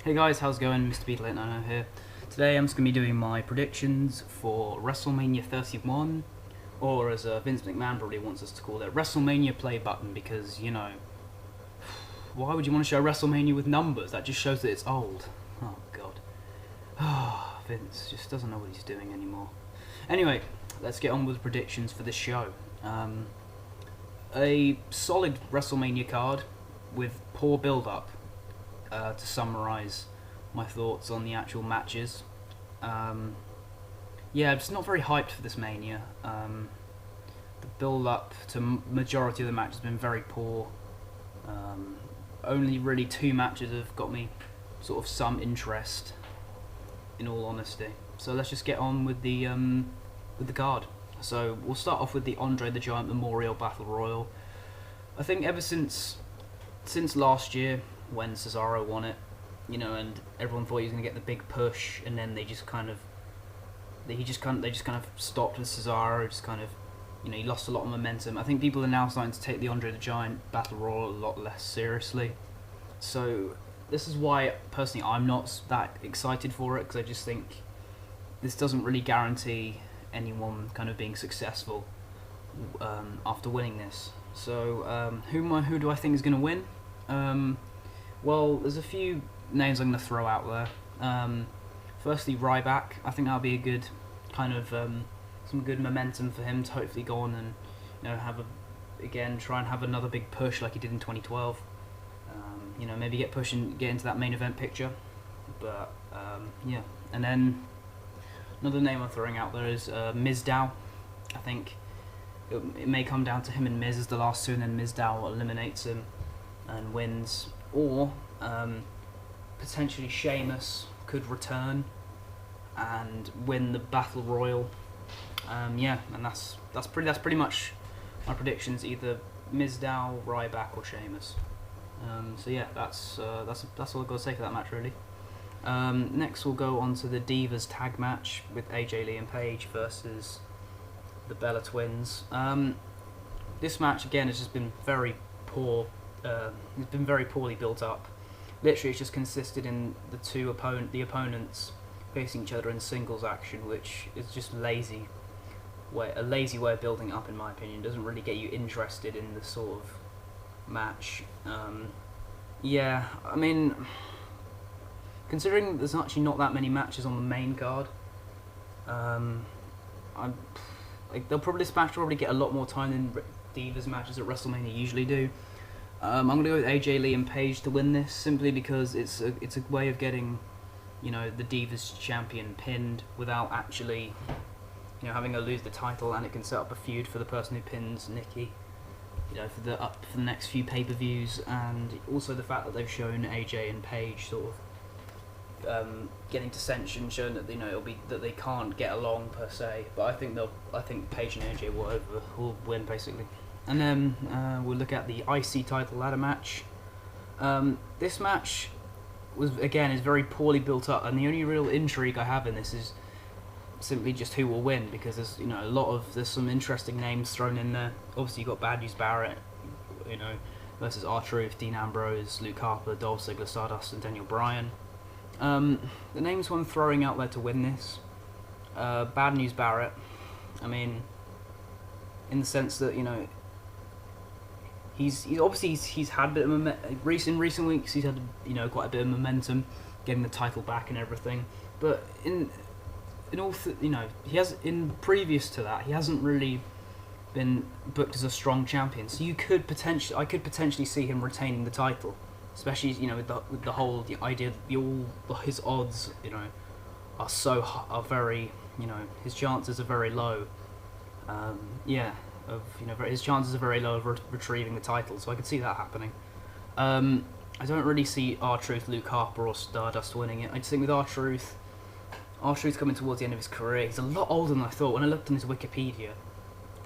Hey guys, how's it going? Mr. Beatle890 here. Today I'm just going to be doing my predictions for WrestleMania 31, or as Vince McMahon probably wants us to call it, WrestleMania play button, because, you know, why would you want to show WrestleMania with numbers? That just shows that it's old. Oh god. Vince just doesn't know what he's doing anymore. Anyway, let's get on with predictions for this show. A solid WrestleMania card with poor build-up. To summarise my thoughts on the actual matches. Yeah, I'm just not very hyped for this Mania. The build-up to majority of the matches has been very poor. Only really 2 matches have got me sort of some interest, in all honesty. So let's just get on with the card. So we'll start off with the Andre the Giant Memorial Battle Royal. I think ever since last year, when Cesaro won it, you know, and everyone thought he was going to get the big push, and then they just kind of stopped with Cesaro. Just kind of, you know, he lost a lot of momentum. I think people are now starting to take the Andre the Giant Battle Royal a lot less seriously. So this is why personally I'm not that excited for it, because I just think this doesn't really guarantee anyone kind of being successful after winning this. So who do I think is going to win? Well, there's a few names I'm going to throw out there. Firstly, Ryback. I think that'll be a good kind of some good momentum for him to hopefully go on and, you know, try and have another big push like he did in 2012. You know, maybe get into that main event picture. But yeah, and then another name I'm throwing out there is Mizdow. I think it may come down to him and Miz as the last two, and then Mizdow eliminates him and wins. Or potentially Sheamus could return and win the Battle Royal. Yeah, and that's pretty much my predictions. Either Mizdow, Ryback, or Sheamus. So yeah, that's all I've got to say for that match, really. Next, we'll go on to the Divas tag match with AJ Lee and Paige versus the Bella Twins. This match again has just been very poor. It's been very poorly built up. Literally, it's just consisted in the opponents facing each other in singles action, which is just a lazy way of building it up, in my opinion. It doesn't really get you interested in the sort of match. Yeah, I mean, considering there's actually not that many matches on the main card, this match will probably get a lot more time than Divas matches at WrestleMania usually do. I'm going to go with AJ Lee and Paige to win this, simply because it's a way of getting, you know, the Divas champion pinned without actually, you know, having her lose the title, and it can set up a feud for the person who pins Nikki, you know, for the next few pay-per-views, and also the fact that they've shown AJ and Paige sort of getting dissension, showing that, you know, that they can't get along per se. But I think Paige and AJ will win basically. And then we'll look at the IC title ladder match. This match is very poorly built up, and the only real intrigue I have in this is simply just who will win, because there's, you know, there's some interesting names thrown in there. Obviously you've got Bad News Barrett, you know, versus R-Truth, Dean Ambrose, Luke Harper, Dolph Ziggler, Stardust, and Daniel Bryan. The names I'm throwing out there to win this: Bad News Barrett. I mean, in the sense that, you know, He's had a bit of in recent weeks. He's had, you know, quite a bit of momentum, getting the title back and everything. But you know, previous to that, he hasn't really been booked as a strong champion. So I could potentially see him retaining the title, especially, you know, with the idea that his odds, you know, are very, you know, his chances are very low. His chances are very low of retrieving the title, so I could see that happening. I don't really see R-Truth, Luke Harper, or Stardust winning it. I just think with R-Truth coming towards the end of his career, he's a lot older than I thought. When I looked on his Wikipedia,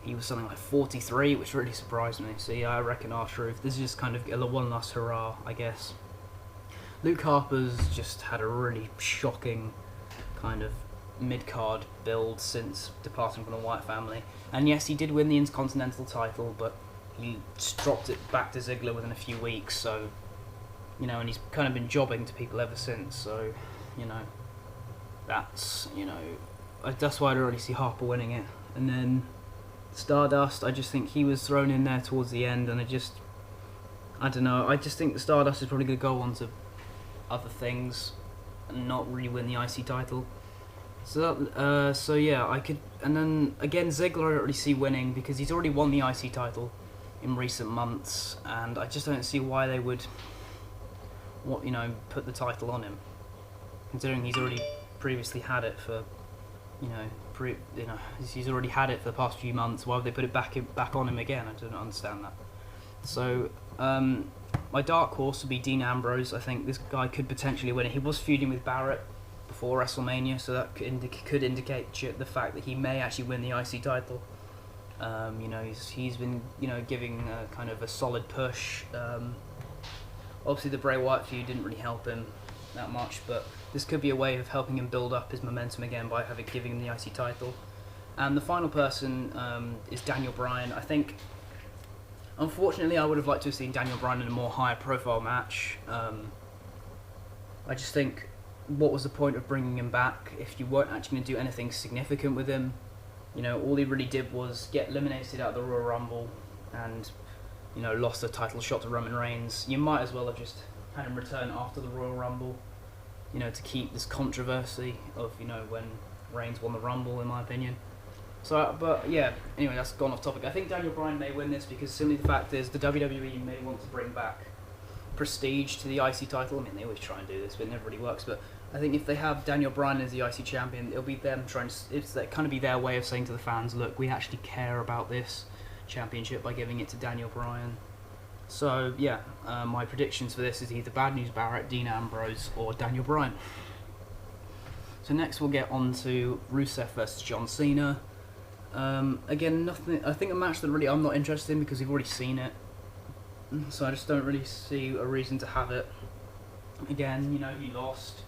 he was something like 43, which really surprised me. So yeah, I reckon R-Truth. This is just kind of a one last hurrah, I guess. Luke Harper's just had a really shocking kind of mid-card build since departing from the Wyatt family. And yes, he did win the Intercontinental title, but he dropped it back to Ziggler within a few weeks, so you know, and he's kind of been jobbing to people ever since. So, you know, that's why I don't really see Harper winning it. And then Stardust, I just think he was thrown in there towards the end, and I don't know. I just think the Stardust is probably going to go on to other things and not really win the IC title. So yeah, I could. And then again, Ziggler I don't really see winning because he's already won the IC title in recent months, and I just don't see why they would, put the title on him, considering he's already previously had it for, he's already had it for the past few months. Why would they put it back on him again? I don't understand that. So, my dark horse would be Dean Ambrose. I think this guy could potentially win it. He was feuding with Barrett before WrestleMania, so that could indicate the fact that he may actually win the IC title. He's been giving kind of a solid push. Obviously, the Bray Wyatt feud didn't really help him that much, but this could be a way of helping him build up his momentum again by giving him the IC title. And the final person is Daniel Bryan. I think, unfortunately, I would have liked to have seen Daniel Bryan in a more higher profile match. I just think, what was the point of bringing him back if you weren't actually going to do anything significant with him? All he really did was get eliminated out of the Royal Rumble and, lost the title shot to Roman Reigns. You might as well have just had him return after the Royal Rumble, to keep this controversy of, when Reigns won the Rumble, in my opinion. So, but yeah, anyway, that's gone off topic. I think Daniel Bryan may win this because simply the fact is the WWE may want to bring back prestige to the IC title. I mean, they always try and do this, but it never really works. But I think if they have Daniel Bryan as the IC champion, it'll be them it's kind of be their way of saying to the fans, look, we actually care about this championship by giving it to Daniel Bryan. So yeah, my predictions for this is either Bad News Barrett, Dean Ambrose, or Daniel Bryan. So next we'll get on to Rusev versus John Cena. Again, nothing. I think a match that really I'm not interested in because we've already seen it. So I just don't really see a reason to have it. Again, he lost.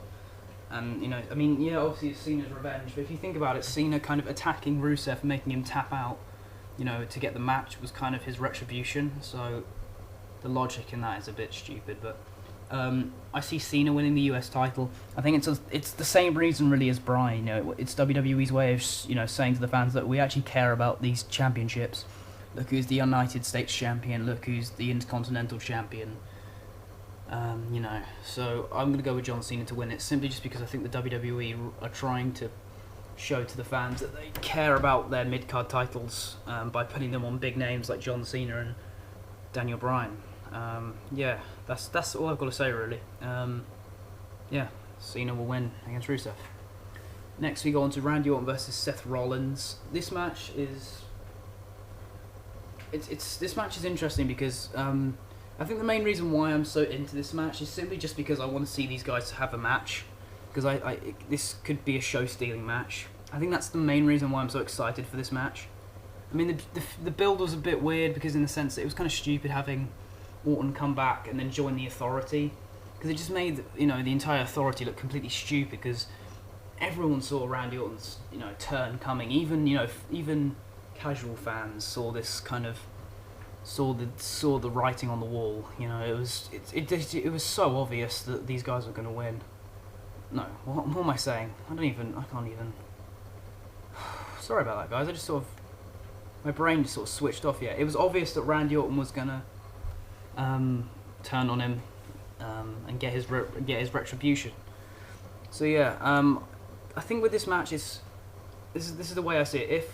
And, obviously it's Cena's revenge, but if you think about it, Cena kind of attacking Rusev, making him tap out, to get the match was kind of his retribution, so the logic in that is a bit stupid, but I see Cena winning the US title. I think it's the same reason really as Bryan, it's WWE's way of, saying to the fans that we actually care about these championships. Look who's the United States champion, look who's the Intercontinental champion. So I'm going to go with John Cena to win it, simply just because I think the WWE are trying to show to the fans that they care about their mid-card titles by putting them on big names like John Cena and Daniel Bryan. That's all I've got to say, really. Cena will win against Rusev. Next we go on to Randy Orton versus Seth Rollins. This match is... This match is interesting because... I think the main reason why I'm so into this match is simply just because I want to see these guys have a match. Because this could be a show-stealing match. I think that's the main reason why I'm so excited for this match. I mean, the build was a bit weird because in the sense that it was kind of stupid having Orton come back and then join the Authority. Because it just made, the entire Authority look completely stupid because everyone saw Randy Orton's, turn coming. Even casual fans saw this kind of... saw the writing on the wall. It was so obvious that these guys were going to win. No, what am I saying? I can't even. Sorry about that, guys. I just my brain just sort of switched off. Yeah, it was obvious that Randy Orton was gonna turn on him and get his retribution. So yeah, I think with this match this is the way I see it.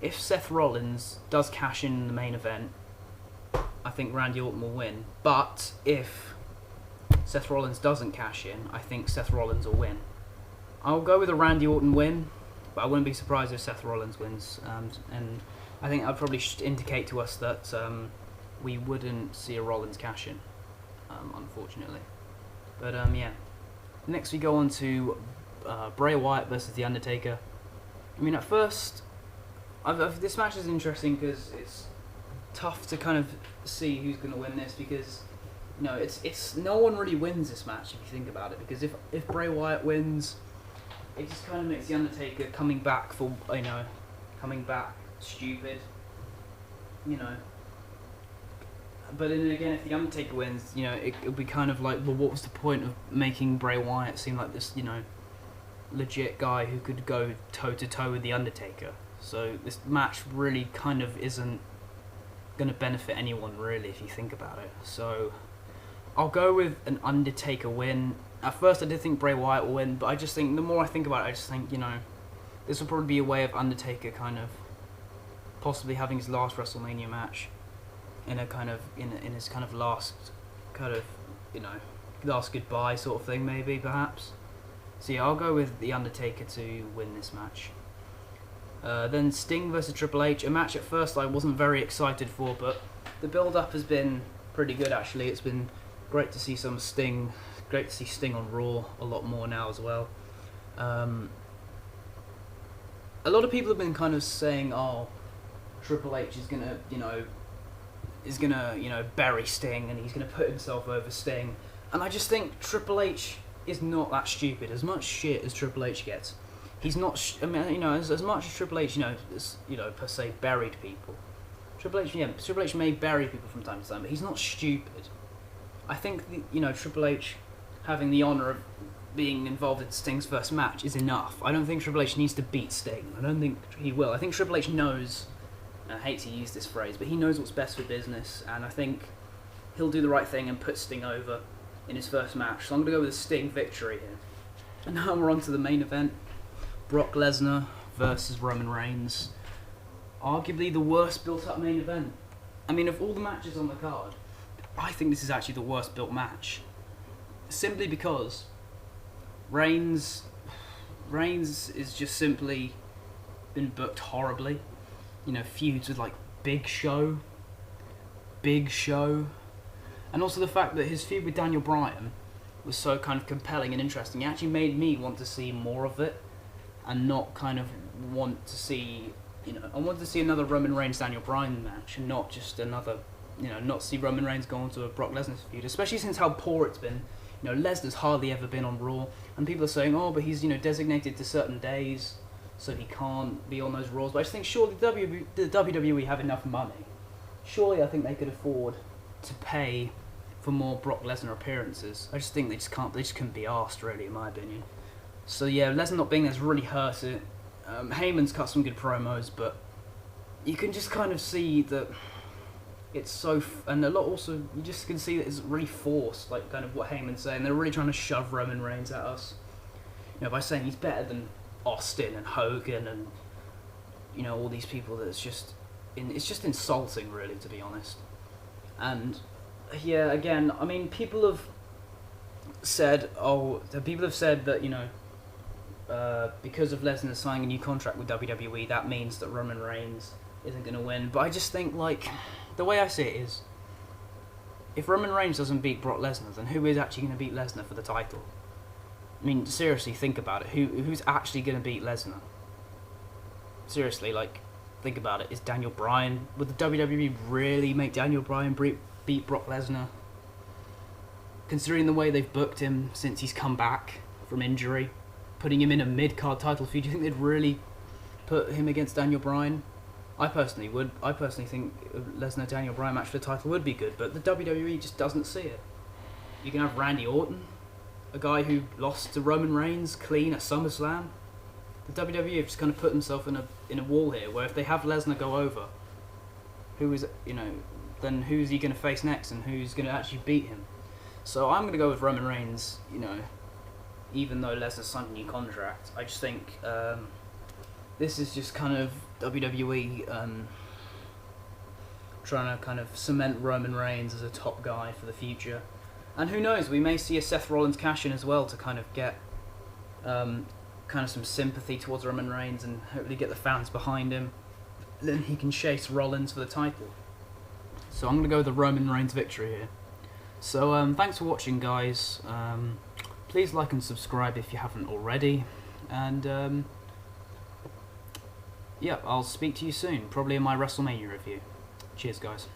If Seth Rollins does cash in the main event, I think Randy Orton will win. But if Seth Rollins doesn't cash in, I think Seth Rollins will win. I'll go with a Randy Orton win, but I wouldn't be surprised if Seth Rollins wins. And I think I'd probably indicate to us that we wouldn't see a Rollins cash in, unfortunately. But yeah. Next we go on to Bray Wyatt versus The Undertaker. I mean, at first... this match is interesting because it's tough to kind of see who's going to win this because it's no one really wins this match if you think about it, because if Bray Wyatt wins, it just kind of makes The Undertaker coming back stupid, But then again, if the Undertaker wins, you know, it'll be kind of like, well, what was the point of making Bray Wyatt seem like this, you know, legit guy who could go toe to toe with the Undertaker? So this match really kind of isn't going to benefit anyone really if you think about it. So I'll go with an Undertaker win. At first I did think Bray Wyatt will win, but I just think the more I think about it, I just think, you know, this will probably be a way of Undertaker kind of possibly having his last WrestleMania match in a kind of in his kind of last kind of, you know, last goodbye sort of thing, maybe perhaps. So yeah, I'll go with the Undertaker to win this match. Then Sting versus Triple H, a match at first I wasn't very excited for, but the build-up has been pretty good actually. It's been great to see some Sting, great to see Sting on Raw a lot more now as well. A lot of people have been kind of saying, oh, Triple H is gonna, you know, bury Sting and he's gonna put himself over Sting, and I just think Triple H is not that stupid. As much shit as Triple H gets, he's not. I mean, you know, as much as Triple H, per se buried people. Triple H may bury people from time to time, but he's not stupid. I think Triple H having the honour of being involved in Sting's first match is enough. I don't think Triple H needs to beat Sting. I don't think he will. I think Triple H knows. I hate to use this phrase, but he knows what's best for business, and I think he'll do the right thing and put Sting over in his first match. So I'm going to go with a Sting victory here. And now we're on to the main event. Brock Lesnar versus Roman Reigns. Arguably the worst built-up main event. I mean, of all the matches on the card, I think this is actually the worst built match. Simply because Reigns is just simply been booked horribly. You know, feuds with like Big Show, and also the fact that his feud with Daniel Bryan was so kind of compelling and interesting. It actually made me want to see more of it, and not kind of want to see, you know, I wanted to see another Roman Reigns Daniel Bryan match, and not just another, you know, not see Roman Reigns go on to a Brock Lesnar feud, especially since how poor it's been. You know, Lesnar's hardly ever been on Raw, and people are saying, oh, but he's, you know, designated to certain days, so he can't be on those Raws. But I just think surely the WWE have enough money. Surely I think they could afford to pay for more Brock Lesnar appearances. I just think they just couldn't be asked, really, in my opinion. So yeah, Lesnar not being there's really hurt it. Heyman's cut some good promos, but you can just kind of see that it's so, and a lot also, you just can see that it's really forced, like kind of what Heyman's saying. They're really trying to shove Roman Reigns at us, you know, by saying he's better than Austin and Hogan and, you know, all these people. That it's just insulting, really, to be honest. And yeah, again, I mean, people have said that, you know, because of Lesnar signing a new contract with WWE, that means that Roman Reigns isn't going to win. But I just think, like, the way I see it is, if Roman Reigns doesn't beat Brock Lesnar, then who is actually going to beat Lesnar for the title? I mean, seriously, think about it. Who's actually going to beat Lesnar? Seriously, like, think about it. Is Daniel Bryan... Would the WWE really make Daniel Bryan beat Brock Lesnar? Considering the way they've booked him since he's come back from injury, putting him in a mid-card title feud, do you think they'd really put him against Daniel Bryan? I personally would. I personally think a Lesnar-Daniel Bryan match for the title would be good, but the WWE just doesn't see it. You can have Randy Orton, a guy who lost to Roman Reigns clean at SummerSlam. The WWE have just kind of put themselves in a wall here, where if they have Lesnar go over, then who's he going to face next, and who's going to actually beat him? So I'm going to go with Roman Reigns, you know, even though Lesnar signed a new contract. I just think this is just kind of WWE trying to kind of cement Roman Reigns as a top guy for the future. And who knows, we may see a Seth Rollins cash in as well to kind of get kind of some sympathy towards Roman Reigns and hopefully get the fans behind him. Then he can chase Rollins for the title. So I'm going to go with the Roman Reigns victory here. So thanks for watching, guys. Please like and subscribe if you haven't already. And yeah, I'll speak to you soon, probably in my WrestleMania review. Cheers, guys.